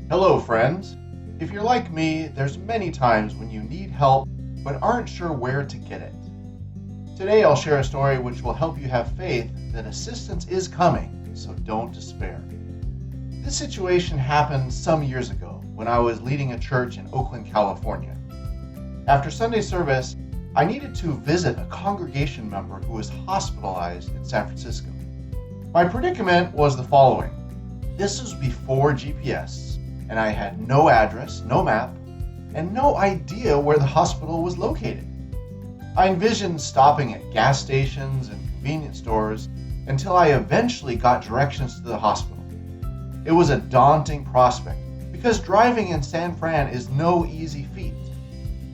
Hello, friends. If you're like me, there's many times when you need help but aren't sure where to get it. Today I'll share a story which will help you have faith that assistance is coming, so don't despair. This situation happened some years ago when I was leading a church in Oakland, California. After Sunday service, I needed to visit a congregation member who was hospitalized in San Francisco. My predicament was the following. This was before GPS, and I had no address, no map, and no idea where the hospital was located. I envisioned stopping at gas stations and convenience stores until I eventually got directions to the hospital. It was a daunting prospect because driving in San Fran is no easy feat.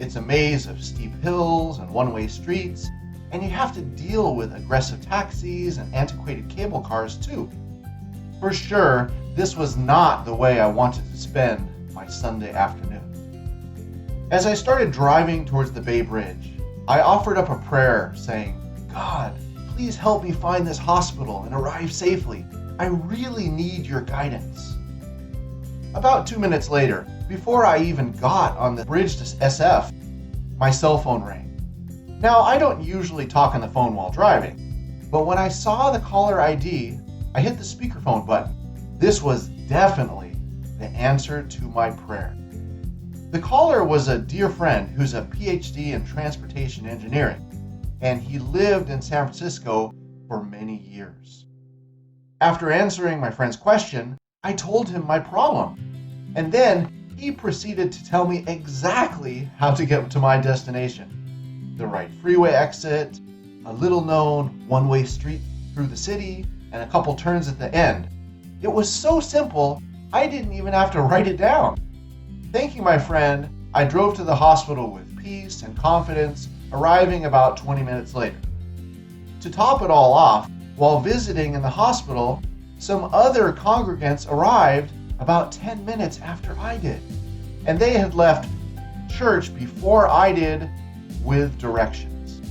It's a maze of steep hills and one-way streets, and you have to deal with aggressive taxis and antiquated cable cars too. For sure, this was not the way I wanted to spend my Sunday afternoon. As I started driving towards the Bay Bridge, I offered up a prayer saying, "God, please help me find this hospital and arrive safely. I really need your guidance." About 2 minutes later, before I even got on the bridge to SF, my cell phone rang. Now, I don't usually talk on the phone while driving, but when I saw the caller ID, I hit the speakerphone button. This was definitely the answer to my prayer. The caller was a dear friend who's a PhD in transportation engineering, and he lived in San Francisco for many years. After answering my friend's question, I told him my problem, and then he proceeded to tell me exactly how to get to my destination. The right freeway exit, a little-known one-way street through the city, and a couple turns at the end. It was so simple, I didn't even have to write it down. Thanking my friend, I drove to the hospital with peace and confidence, arriving about 20 minutes later. To top it all off, while visiting in the hospital, some other congregants arrived about 10 minutes after I did, and they had left church before I did with directions.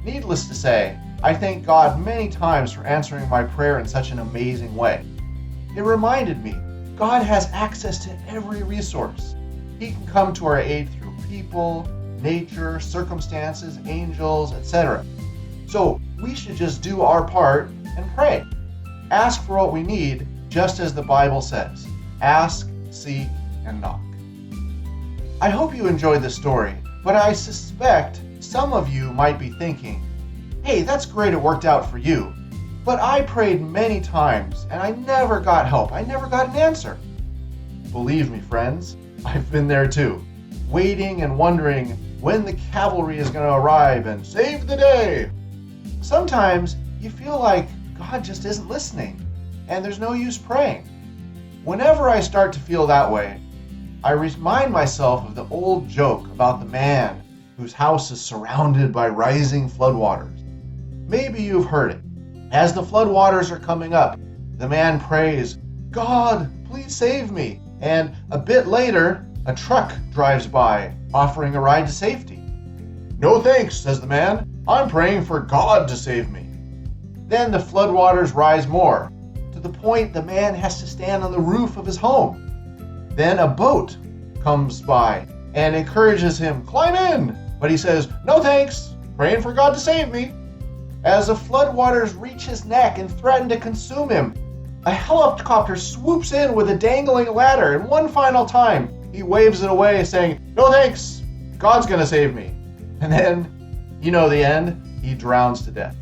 Needless to say, I thank God many times for answering my prayer in such an amazing way. It reminded me, God has access to every resource. He can come to our aid through people, nature, circumstances, angels, etc. So we should just do our part and pray. Ask for what we need, just as the Bible says. Ask, seek, and knock. I hope you enjoyed this story, but I suspect some of you might be thinking, "Hey, that's great it worked out for you. But I prayed many times and I never got help. I never got an answer." Believe me, friends, I've been there too, waiting and wondering when the cavalry is going to arrive and save the day. Sometimes you feel like God just isn't listening and there's no use praying. Whenever I start to feel that way, I remind myself of the old joke about the man whose house is surrounded by rising floodwaters. Maybe you've heard it. As the floodwaters are coming up, the man prays, "God, please save me." And a bit later, a truck drives by, offering a ride to safety. "No thanks," says the man. "I'm praying for God to save me." Then the floodwaters rise more, to the point the man has to stand on the roof of his home. Then a boat comes by and encourages him, "Climb in." But he says, "No thanks, praying for God to save me." As the floodwaters reach his neck and threaten to consume him, a helicopter swoops in with a dangling ladder, and one final time, he waves it away saying, "No thanks, God's gonna save me." And then, you know the end, he drowns to death.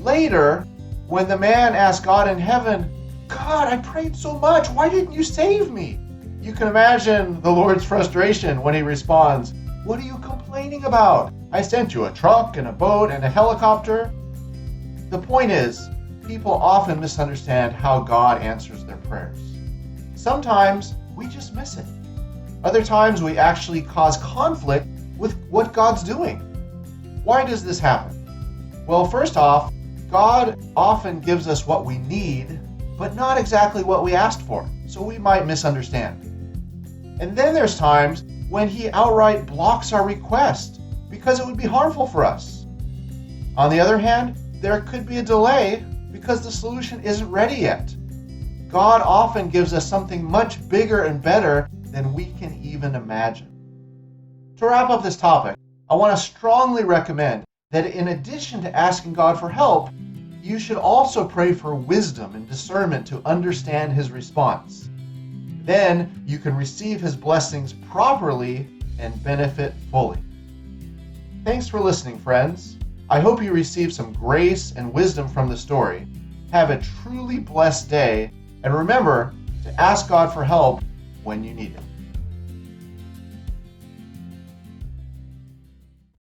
Later, when the man asks God in heaven, "God, I prayed so much, why didn't you save me?" You can imagine the Lord's frustration when he responds, "What are you complaining about? I sent you a truck and a boat and a helicopter." The point is, people often misunderstand how God answers their prayers. Sometimes we just miss it. Other times we actually cause conflict with what God's doing. Why does this happen? Well, first off, God often gives us what we need, but not exactly what we asked for, so we might misunderstand. And then there's times when he outright blocks our request because it would be harmful for us. On the other hand, there could be a delay because the solution isn't ready yet. God often gives us something much bigger and better than we can even imagine. To wrap up this topic, I want to strongly recommend that in addition to asking God for help, you should also pray for wisdom and discernment to understand His response. Then you can receive His blessings properly and benefit fully. Thanks for listening, friends. I hope you received some grace and wisdom from the story. Have a truly blessed day, and remember to ask God for help when you need it.